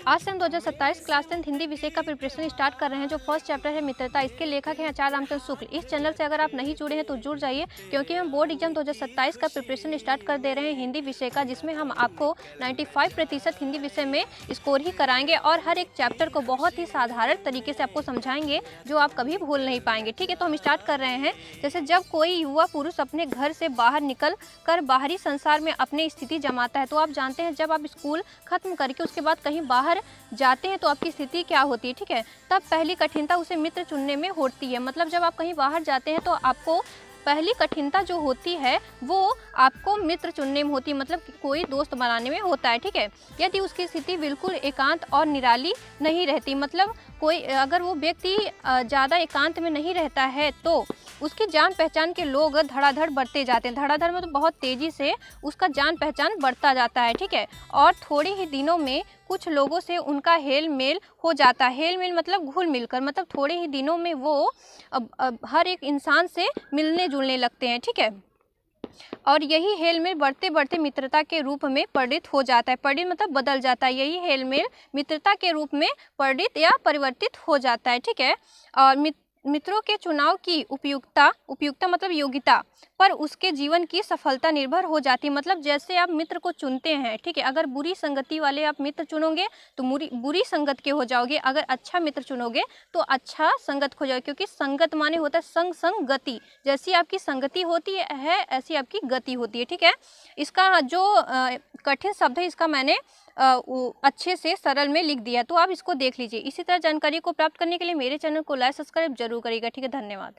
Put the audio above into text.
आज से हम 2027 क्लास 10 हिंदी विषय का प्रिपरेशन स्टार्ट कर रहे हैं। जो फर्स्ट चैप्टर है मित्रता, इसके लेखक हैं आचार्य रामचंद्र शुक्ल। इस चैनल से अगर आप नहीं जुड़े हैं तो जुड़ जाइए, क्योंकि हम बोर्ड एग्जाम 2027 का प्रिपरेशन स्टार्ट कर दे रहे हैं हिंदी विषय का, जिसमें हम आपको 95% हिंदी विषय में स्कोर ही कराएंगे और हर एक चैप्टर को बहुत ही साधारण तरीके से आपको समझाएंगे, जो आप कभी भूल नहीं पाएंगे। ठीक है, तो हम स्टार्ट कर रहे हैं। जैसे जब कोई युवा पुरुष अपने घर से बाहर निकल कर बाहरी संसार में अपनी स्थिति जमाता है, तो आप जानते हैं जब आप स्कूल खत्म करके उसके बाद कहीं बाहर जाते हैं तो आपकी स्थिति क्या होती है। ठीक है, तब पहली कठिनता उसे मित्र चुनने में होती है। मतलब जब आप कहीं बाहर जाते हैं तो आपको पहली कठिनता जो होती है वो आपको मित्र चुनने में होती है, मतलब कोई दोस्त बनाने में होता है। ठीक है, यदि उसकी स्थिति बिल्कुल एकांत और निराली नहीं रहती, मतलब कोई अगर वो व्यक्ति ज़्यादा एकांत में नहीं रहता है तो उसकी जान पहचान के लोग धड़ाधड़ बढ़ते जाते हैं। धड़ाधड़ में तो बहुत तेज़ी से उसका जान पहचान बढ़ता जाता है। ठीक है, और थोड़े ही दिनों में कुछ लोगों से उनका हेल मेल हो जाता है। हेल मेल मतलब घुल मिलकर, मतलब थोड़े ही दिनों में वो अब हर एक इंसान से मिलने जुलने लगते हैं। ठीक है, और यही हेल मेल बढ़ते बढ़ते मित्रता के रूप में परिणित हो जाता है। परिणित मतलब बदल जाता है, यही हेल मेल मित्रता के रूप में परिणित या परिवर्तित हो जाता है। ठीक है, और मित्रों के चुनाव की उपयुक्ता मतलब योग्यता पर उसके जीवन की सफलता निर्भर हो जाती है। मतलब जैसे आप मित्र को चुनते हैं, ठीक है, अगर बुरी संगति वाले आप मित्र चुनोगे तो बुरी संगत के हो जाओगे, अगर अच्छा मित्र चुनोगे तो अच्छा संगत हो जाओगे, क्योंकि संगत माने होता है संग संग गति। जैसी आपकी संगति होती है ऐसी आपकी गति होती है। ठीक है, इसका जो कठिन शब्द है इसका मैंने अच्छे से सरल में लिख दिया, तो आप इसको देख लीजिए। इसी तरह जानकारी को प्राप्त करने के लिए मेरे चैनल को लाइक सब्सक्राइब जरूर करिएगा। ठीक है, धन्यवाद।